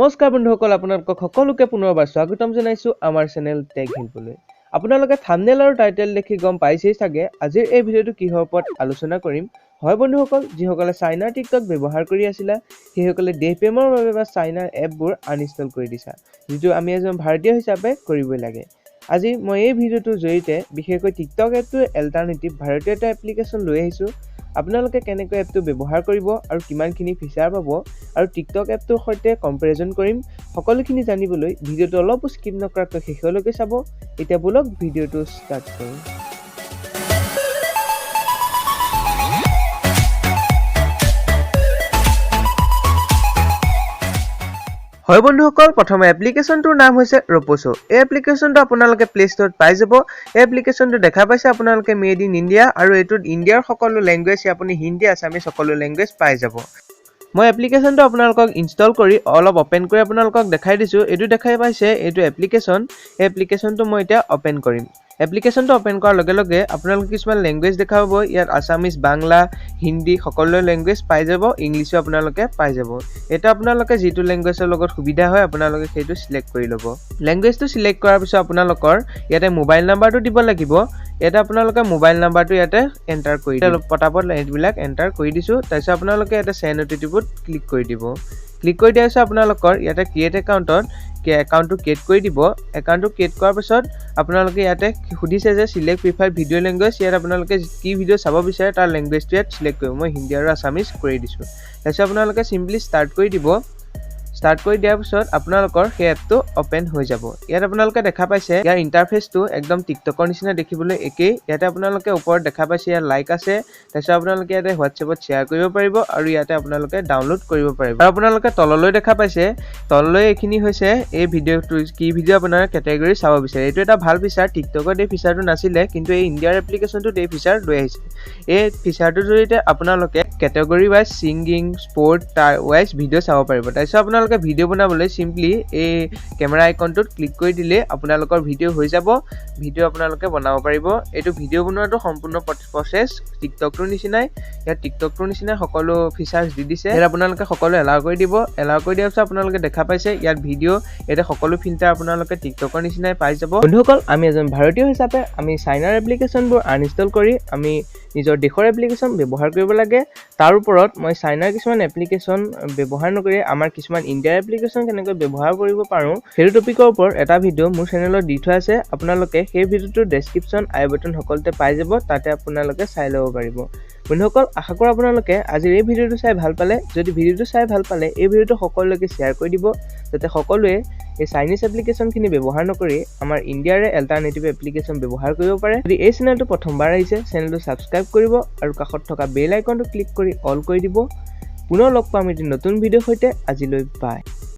নমস্কাৰ বন্ধুসকল, আপোনালোকক সকলোকে পুনৰবাৰ স্বাগতম জনাইছো আমাৰ চেনেল টেক হিললৈ। আপোনালোকে থাম্বনেল আৰু টাইটেল দেখি গম পাইছেই চাগে আজিৰ এই ভিডিঅ'টো কিহৰ ওপৰত আলোচনা কৰিম। হয় বন্ধুসকল, যিসকলে চাইনাৰ টিকটক ব্যৱহাৰ কৰি আছিলা সেইসকলে দেশপ্ৰেমৰ বাবে বা চাইনাৰ এপবোৰ আনইনষ্টল কৰি দিছা, যিটো আমি এজন ভাৰতীয় হিচাপে কৰিবই লাগে। আজি মই এই ভিডিঅ'টোৰ জৰিয়তে বিশেষকৈ টিকটক এপটোৰ এল্টাৰনেটিভ ভাৰতীয় এটা এপ্লিকেশ্যন লৈ আহিছোঁ। আপোনালোকে কেনেকৈ এপটো ব্যৱহাৰ কৰিব আৰু কিমানখিনি ফিচাৰ পাব আৰু টিকটক এপটোৰ সৈতে কম্পেৰিজন কৰিম, সকলোখিনি জানিবলৈ ভিডিঅ'টো অলপ স্কিপ নকৰাকৈ শেষলৈকে চাব। এতিয়া বলক ভিডিঅ'টো ষ্টাৰ্ট কৰোঁ। হয় বন্ধুসকল, প্ৰথমে এপ্লিকেশ্যনটোৰ নাম হৈছে ৰপোছো। এই এপ্লিকেশ্যনটো আপোনালোকে প্লে ষ্টৰত পাই যাব। এই এপ্লিকেশ্যনটো দেখা পাইছে আপোনালোকে মেড ইন ইণ্ডিয়া, আৰু এইটোত ইণ্ডিয়াৰ সকলো লেংগুৱেজ, আপুনি হিন্দী আছামিজ সকলো লেংগুৱেজ পাই যাব। মই এপ্লিকেশ্যনটো আপোনালোকক ইনষ্টল কৰি অলপ অপেন কৰি আপোনালোকক দেখাই দিছোঁ। এইটো দেখাই পাইছে এইটো এপ্লিকেশ্যন। এই এপ্লিকেশ্যনটো মই এতিয়া অপেন কৰিম। এপ্লিকেশ্যনটো অপেন কৰাৰ লগে লগে আপোনালোকে কিছুমান লেংগুৱেজ দেখা পাব। ইয়াত আছামিজ, বাংলা, হিন্দী সকলো লেংগুৱেজ পাই যাব, ইংলিছো আপোনালোকে পাই যাব। এটা আপোনালোকে যিটো লেংগুৱেজৰ লগত সুবিধা হয় আপোনালোকে সেইটো চিলেক্ট কৰি ল'ব। লেংগুৱেজটো চিলেক্ট কৰাৰ পিছত আপোনালোকৰ ইয়াতে মোবাইল নাম্বাৰটো দিব লাগিব। ইয়াতে আপোনালোকে মোবাইল নাম্বাৰটো ইয়াতে এণ্টাৰ কৰি দিব। পটাপট এইবিলাক এণ্টাৰ কৰি দিছোঁ। তাৰপিছত আপোনালোকে ইয়াতে চেণ্ড অ'টিপিত ক্লিক কৰি দিব। ক্লিক কৰি দিয়াৰ পিছত আপোনালোকৰ ইয়াতে ক্ৰিয়েট একাউণ্টটো ক্ৰিয়েট কৰি দিব। একাউণ্টটো ক্ৰিয়েট কৰাৰ পিছত আপোনালোকে ইয়াতে সুধিছে যে চিলেক্ট প্ৰিফাৰ্ড ভিডিঅ' লেংগুৱেজ। ইয়াত আপোনালোকে কি ভিডিঅ' চাব বিচাৰে তাৰ লেংগুৱেজটো ইয়াত চিলেক্ট কৰিব। মই হিন্দী আৰু আছামিজ কৰি দিছোঁ। তাৰপিছত আপোনালোকে চিম্পলি ষ্টাৰ্ট কৰি দিব। ষ্টাৰ্ট কৰি দিয়াৰ পিছত আপোনালোকৰ সেই এপটো অপেন হৈ যাব। ইয়াত আপোনালোকে দেখা পাইছে ইয়াৰ ইণ্টাৰফেচটো একদম টিকটকৰ নিচিনা দেখিবলৈ একেই। ইয়াতে আপোনালোকে ওপৰত দেখা পাইছে ইয়াত লাইক আছে। তাৰপিছত আপোনালোকে ইয়াতে হোৱাটছএপত শ্বেয়াৰ কৰিব পাৰিব আৰু ইয়াতে আপোনালোকে ডাউনলোড কৰিব পাৰিব। আৰু আপোনালোকে তললৈ দেখা পাইছে, তললৈ এইখিনি হৈছে এই ভিডিঅ'টো, কি ভিডিঅ' আপোনাৰ কেটেগৰী চাব বিচাৰে। এইটো এটা ভাল ফিচাৰ। টিকটকত এই ফিচাৰটো নাছিলে, কিন্তু এই ইণ্ডিয়াৰ এপ্লিকেশ্যনটোত এই ফিচাৰ লৈ আহিছে। এই ফিচাৰটোৰ জৰিয়তে আপোনালোকে category wise singing, sport wise video' চাব পাৰিব। তাৰপিছত আপোনালোকে ভিডিঅ' বনাবলৈ চিম্পলি এই কেমেৰা আইকনটোত ক্লিক কৰি দিলে আপোনালোকৰ ভিডিঅ' হৈ যাব। ভিডিঅ' আপোনালোকে বনাব পাৰিব। এইটো ভিডিঅ' বনোৱাটো সম্পূৰ্ণ প্ৰচেছ টিকটকটোৰ নিচিনাই। ইয়াত টিকটকটোৰ নিচিনাই সকলো ফিচাৰ্ছ দি দিছে। ইয়াত আপোনালোকে সকলো এলাউ কৰি দিব। এলাউ কৰি দিয়াৰ পিছত আপোনালোকে দেখা পাইছে ইয়াত ভিডিঅ', ইয়াতে সকলো ফিল্টাৰ আপোনালোকে টিকটকৰ নিচিনাই পাই যাব। বন্ধুসকল, আমি এজন ভাৰতীয় হিচাপে আমি চাইনাৰ এপ্লিকেশ্যনবোৰ আনইনষ্টল কৰি আমি নিজৰ দেশৰ এপ্লিকেশ্যন ব্যৱহাৰ কৰিব লাগে। তাৰ ওপৰত মই চাইনাৰ কিছুমান এপ্লিকেশ্যন ব্যৱহাৰ নকৰি আমাৰ কিছুমান ইণ্ডিয়াৰ এপ্লিকেশ্যন কেনেকৈ ব্যৱহাৰ কৰিব পাৰোঁ সেইটো টপিকৰ ওপৰত এটা ভিডিঅ' মোৰ চেনেলত দি থোৱা আছে। আপোনালোকে সেই ভিডিঅ'টোৰ ডেছক্ৰিপশ্যন আই বাটন সকলোতে পাই যাব, তাতে আপোনালোকে চাই ল'ব পাৰিব। বন্ধুসকল, আশা কৰোঁ আপোনালোকে আজিৰ এই ভিডিঅ'টো চাই ভাল পালে। যদি ভিডিঅ'টো চাই ভাল পালে এই ভিডিঅ'টো সকলোকে শ্বেয়াৰ কৰি দিব, যাতে সকলোৱে এই চাইনিজ এপ্লিকেশ্যনখিনি ব্যৱহাৰ নকৰি আমাৰ ইণ্ডিয়াৰে এল্টাৰনেটিভ এপ্লিকেশ্যন ব্যৱহাৰ কৰিব পাৰে। যদি এই চেনেলটো প্ৰথমবাৰ আহিছে, চেনেলটো ছাবস্ক্ৰাইব কৰিব আৰু কাষত থকা বেল আইকনটো ক্লিক কৰি অল কৰি দিব। পুনৰ লগ পাম এটি নতুন ভিডিঅ'ৰ সৈতে। আজিলৈ বাই।